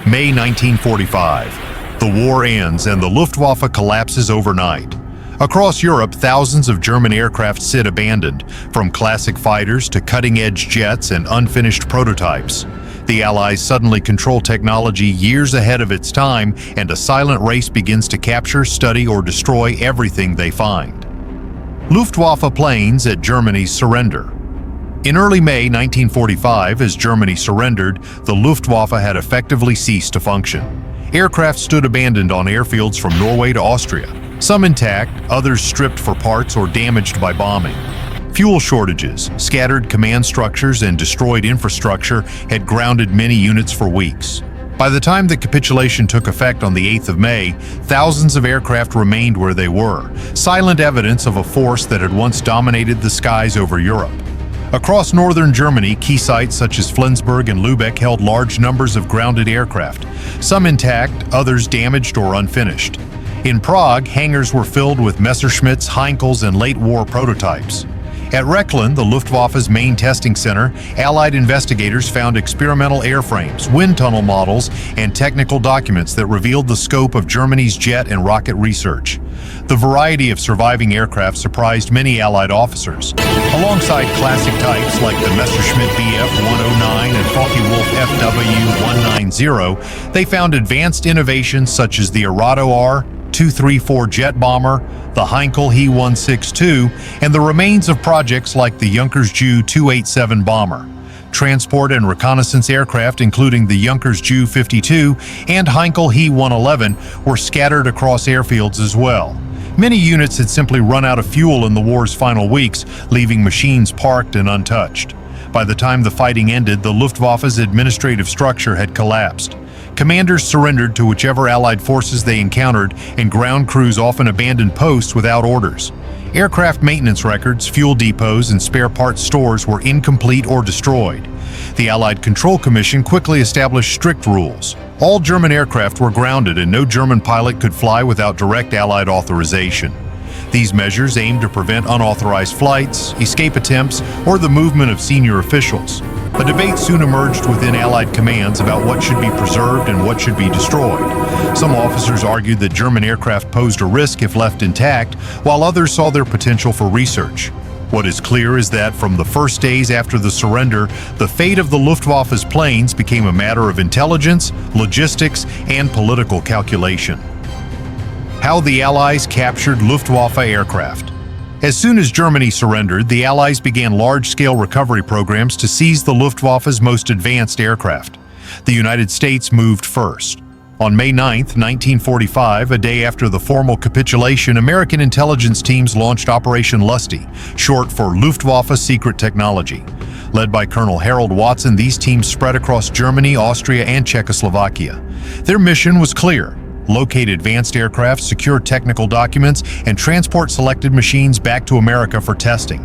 May 1945. The war ends and the Luftwaffe collapses overnight. Across Europe, thousands of German aircraft sit abandoned, from classic fighters to cutting-edge jets and unfinished prototypes. The Allies suddenly control technology years ahead of its time, and a silent race begins to capture, study, or destroy everything they find. Luftwaffe planes at Germany's surrender. In early May 1945, as Germany surrendered, the Luftwaffe had effectively ceased to function. Aircraft stood abandoned on airfields from Norway to Austria, some intact, others stripped for parts or damaged by bombing. Fuel shortages, scattered command structures, and destroyed infrastructure had grounded many units for weeks. By the time the capitulation took effect on the 8th of May, thousands of aircraft remained where they were, silent evidence of a force that had once dominated the skies over Europe. Across northern Germany, key sites such as Flensburg and Lübeck held large numbers of grounded aircraft, some intact, others damaged or unfinished. In Prague, hangars were filled with Messerschmitts, Heinkels, and late-war prototypes. At Rechlin, the Luftwaffe's main testing center, Allied investigators found experimental airframes, wind tunnel models, and technical documents that revealed the scope of Germany's jet and rocket research. The variety of surviving aircraft surprised many Allied officers. Alongside classic types like the Messerschmitt Bf-109 and Focke-Wulf FW-190, they found advanced innovations such as the Arado R-234 jet bomber, the Heinkel He-162, and the remains of projects like the Junkers Ju-287 bomber. Transport and reconnaissance aircraft, including the Junkers Ju-52 and Heinkel He-111, were scattered across airfields as well. Many units had simply run out of fuel in the war's final weeks, leaving machines parked and untouched. By the time the fighting ended, the Luftwaffe's administrative structure had collapsed. Commanders surrendered to whichever Allied forces they encountered, and ground crews often abandoned posts without orders. Aircraft maintenance records, fuel depots, and spare parts stores were incomplete or destroyed. The Allied Control Commission quickly established strict rules. All German aircraft were grounded, and no German pilot could fly without direct Allied authorization. These measures aimed to prevent unauthorized flights, escape attempts, or the movement of senior officials. A debate soon emerged within Allied commands about what should be preserved and what should be destroyed. Some officers argued that German aircraft posed a risk if left intact, while others saw their potential for research. What is clear is that from the first days after the surrender, the fate of the Luftwaffe's planes became a matter of intelligence, logistics, and political calculation. How the Allies captured Luftwaffe aircraft. As soon as Germany surrendered, the Allies began large-scale recovery programs to seize the Luftwaffe's most advanced aircraft. The United States moved first. On May 9, 1945, a day after the formal capitulation, American intelligence teams launched Operation Lusty, short for Luftwaffe Secret Technology. Led by Colonel Harold Watson, these teams spread across Germany, Austria, and Czechoslovakia. Their mission was clear: locate advanced aircraft, secure technical documents, and transport selected machines back to America for testing.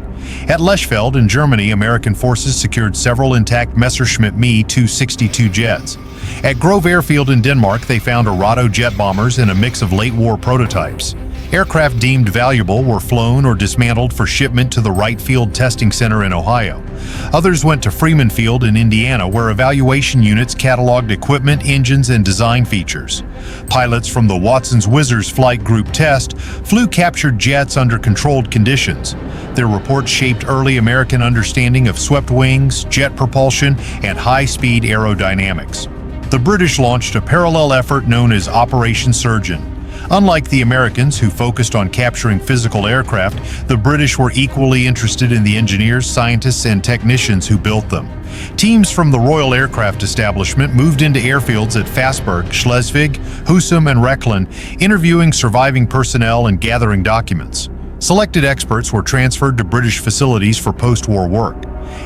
At Lechfeld in Germany, American forces secured several intact Messerschmitt Me-262 jets. At Grove Airfield in Denmark, they found Arado jet bombers and a mix of late-war prototypes. Aircraft deemed valuable were flown or dismantled for shipment to the Wright Field Testing Center in Ohio. Others went to Freeman Field in Indiana, where evaluation units cataloged equipment, engines, and design features. Pilots from the Watson's Whizzers Flight Group test flew captured jets under controlled conditions. Their reports shaped early American understanding of swept wings, jet propulsion, and high-speed aerodynamics. The British launched a parallel effort known as Operation Surgeon. Unlike the Americans, who focused on capturing physical aircraft, the British were equally interested in the engineers, scientists, and technicians who built them. Teams from the Royal Aircraft Establishment moved into airfields at Fassberg, Schleswig, Husum, and Rechlin, interviewing surviving personnel and gathering documents. Selected experts were transferred to British facilities for post-war work.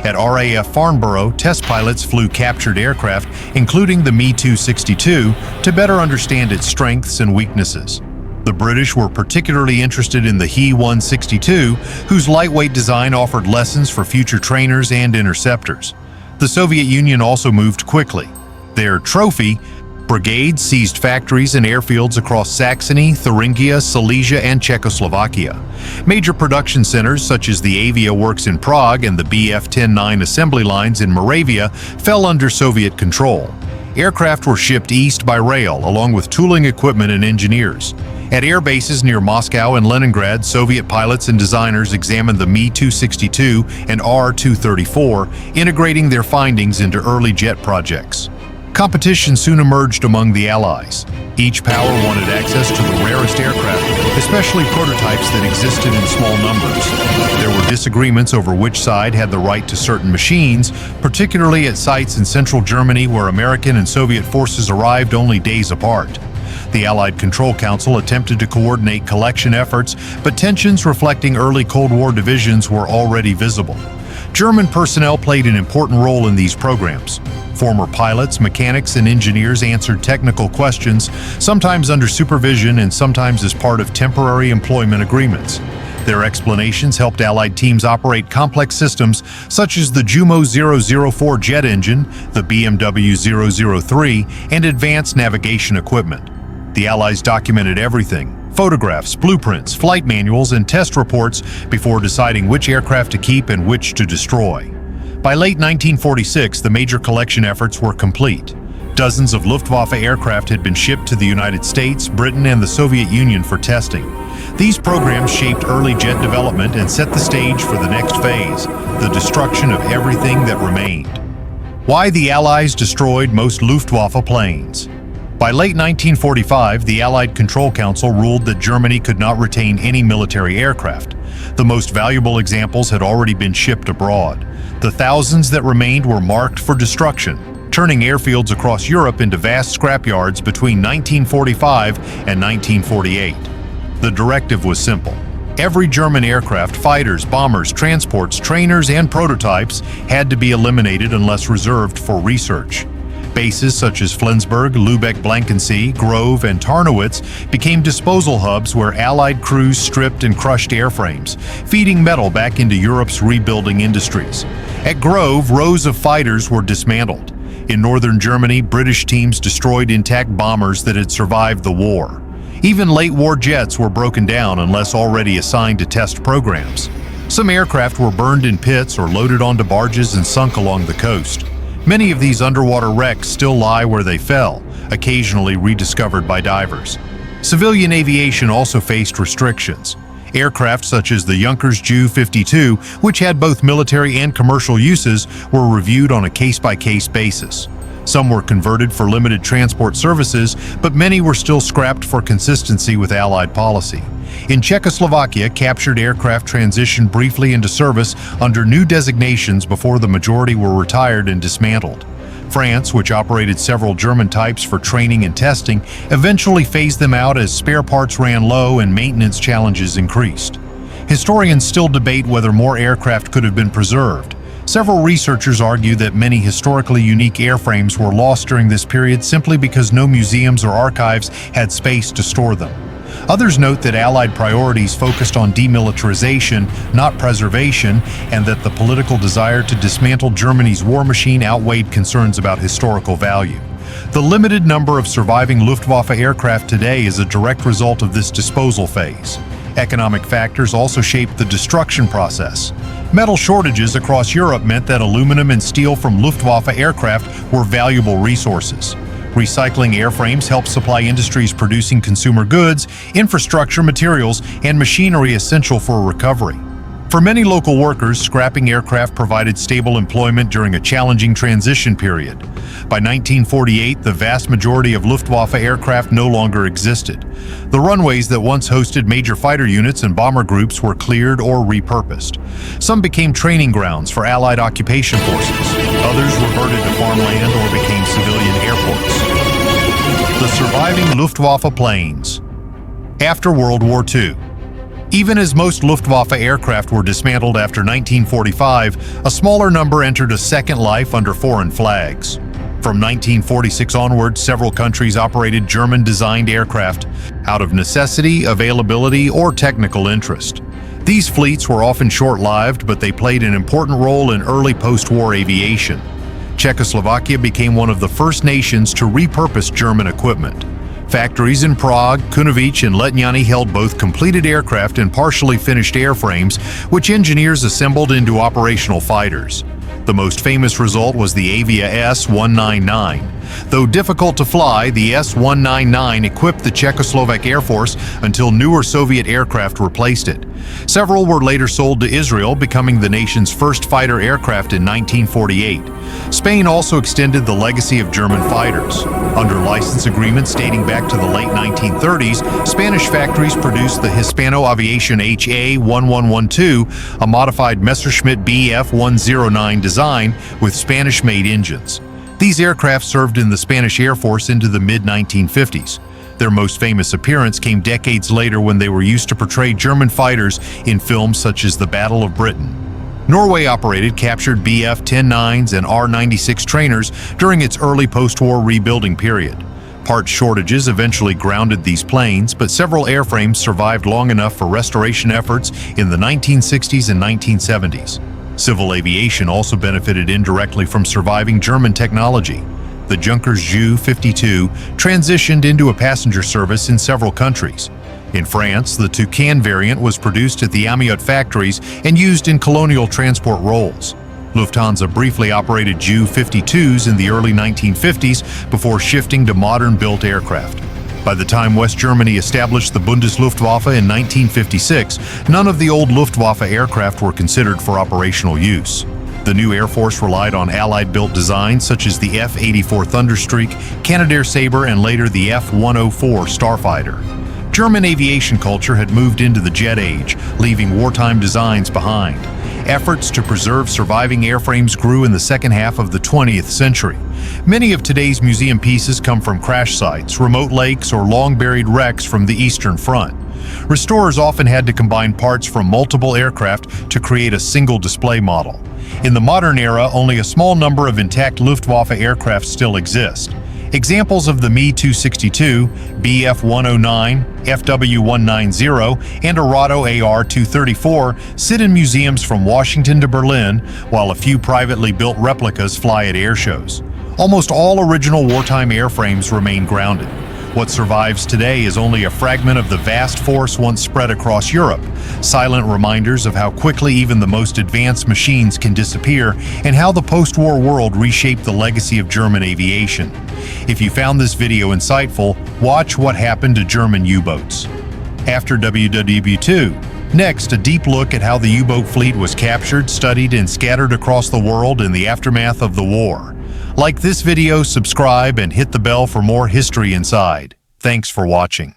At RAF Farnborough, test pilots flew captured aircraft, including the Me-262, to better understand its strengths and weaknesses. The British were particularly interested in the He-162, whose lightweight design offered lessons for future trainers and interceptors. The Soviet Union also moved quickly. Their trophy brigades seized factories and airfields across Saxony, Thuringia, Silesia, and Czechoslovakia. Major production centers such as the Avia Works in Prague and the Bf-10-9 assembly lines in Moravia fell under Soviet control. Aircraft were shipped east by rail, along with tooling equipment and engineers. At air bases near Moscow and Leningrad, Soviet pilots and designers examined the Mi-262 and R-234, integrating their findings into early jet projects. Competition soon emerged among the Allies. Each power wanted access to the rarest aircraft, especially prototypes that existed in small numbers. There were disagreements over which side had the right to certain machines, particularly at sites in central Germany where American and Soviet forces arrived only days apart. The Allied Control Council attempted to coordinate collection efforts, but tensions reflecting early Cold War divisions were already visible. German personnel played an important role in these programs. Former pilots, mechanics, and engineers answered technical questions, sometimes under supervision and sometimes as part of temporary employment agreements. Their explanations helped Allied teams operate complex systems such as the Jumo 004 jet engine, the BMW 003, and advanced navigation equipment. The Allies documented everything: photographs, blueprints, flight manuals, and test reports before deciding which aircraft to keep and which to destroy. By late 1946, the major collection efforts were complete. Dozens of Luftwaffe aircraft had been shipped to the United States, Britain, and the Soviet Union for testing. These programs shaped early jet development and set the stage for the next phase, the destruction of everything that remained. Why the Allies destroyed most Luftwaffe planes. By late 1945, the Allied Control Council ruled that Germany could not retain any military aircraft. The most valuable examples had already been shipped abroad. The thousands that remained were marked for destruction, turning airfields across Europe into vast scrapyards between 1945 and 1948. The directive was simple. Every German aircraft, fighters, bombers, transports, trainers, and prototypes had to be eliminated unless reserved for research. Bases such as Flensburg, Lübeck-Blankensee, Grove, and Tarnowitz became disposal hubs where Allied crews stripped and crushed airframes, feeding metal back into Europe's rebuilding industries. At Grove, rows of fighters were dismantled. In northern Germany, British teams destroyed intact bombers that had survived the war. Even late-war jets were broken down unless already assigned to test programs. Some aircraft were burned in pits or loaded onto barges and sunk along the coast. Many of these underwater wrecks still lie where they fell, occasionally rediscovered by divers. Civilian aviation also faced restrictions. Aircraft such as the Junkers Ju-52, which had both military and commercial uses, were reviewed on a case-by-case basis. Some were converted for limited transport services, but many were still scrapped for consistency with Allied policy. In Czechoslovakia, captured aircraft transitioned briefly into service under new designations before the majority were retired and dismantled. France, which operated several German types for training and testing, eventually phased them out as spare parts ran low and maintenance challenges increased. Historians still debate whether more aircraft could have been preserved. Several researchers argue that many historically unique airframes were lost during this period simply because no museums or archives had space to store them. Others note that Allied priorities focused on demilitarization, not preservation, and that the political desire to dismantle Germany's war machine outweighed concerns about historical value. The limited number of surviving Luftwaffe aircraft today is a direct result of this disposal phase. Economic factors also shaped the destruction process. Metal shortages across Europe meant that aluminum and steel from Luftwaffe aircraft were valuable resources. Recycling airframes helped supply industries producing consumer goods, infrastructure materials, and machinery essential for recovery. For many local workers, scrapping aircraft provided stable employment during a challenging transition period. By 1948, the vast majority of Luftwaffe aircraft no longer existed. The runways that once hosted major fighter units and bomber groups were cleared or repurposed. Some became training grounds for Allied occupation forces. Others reverted to farmland or became civilian airports. The surviving Luftwaffe planes. After World War II. Even as most Luftwaffe aircraft were dismantled after 1945, a smaller number entered a second life under foreign flags. From 1946 onward, several countries operated German-designed aircraft out of necessity, availability, or technical interest. These fleets were often short-lived, but they played an important role in early post-war aviation. Czechoslovakia became one of the first nations to repurpose German equipment. Factories in Prague, Kunovice, and Letňany held both completed aircraft and partially finished airframes, which engineers assembled into operational fighters. The most famous result was the Avia S-199. Though difficult to fly, the S-199 equipped the Czechoslovak Air Force until newer Soviet aircraft replaced it. Several were later sold to Israel, becoming the nation's first fighter aircraft in 1948. Spain also extended the legacy of German fighters. Under license agreements dating back to the late 1930s, Spanish factories produced the Hispano Aviation HA-1112, a modified Messerschmitt Bf-109 design with Spanish-made engines. These aircraft served in the Spanish Air Force into the mid-1950s. Their most famous appearance came decades later when they were used to portray German fighters in films such as the Battle of Britain. Norway operated captured Bf-109s and R-96 trainers during its early post-war rebuilding period. Part shortages eventually grounded these planes, but several airframes survived long enough for restoration efforts in the 1960s and 1970s. Civil aviation also benefited indirectly from surviving German technology. The Junkers Ju-52 transitioned into a passenger service in several countries. In France, the Toucan variant was produced at the Amiot factories and used in colonial transport roles. Lufthansa briefly operated Ju-52s in the early 1950s before shifting to modern-built aircraft. By the time West Germany established the Bundesluftwaffe in 1956, none of the old Luftwaffe aircraft were considered for operational use. The new Air Force relied on Allied-built designs such as the F-84 Thunderstreak, Canadair Sabre, and later the F-104 Starfighter. German aviation culture had moved into the jet age, leaving wartime designs behind. Efforts to preserve surviving airframes grew in the second half of the 20th century. Many of today's museum pieces come from crash sites, remote lakes, or long-buried wrecks from the Eastern Front. Restorers often had to combine parts from multiple aircraft to create a single display model. In the modern era, only a small number of intact Luftwaffe aircraft still exist. Examples of the Me-262, Bf-109, FW-190, and Arado AR-234 sit in museums from Washington to Berlin, while a few privately built replicas fly at air shows. Almost all original wartime airframes remain grounded. What survives today is only a fragment of the vast force once spread across Europe, silent reminders of how quickly even the most advanced machines can disappear and how the post-war world reshaped the legacy of German aviation. If you found this video insightful, watch What Happened to German U-Boats. After WWII, next, a deep look at how the U-boat fleet was captured, studied, and scattered across the world in the aftermath of the war. Like this video, subscribe, and hit the bell for more History Inside. Thanks for watching.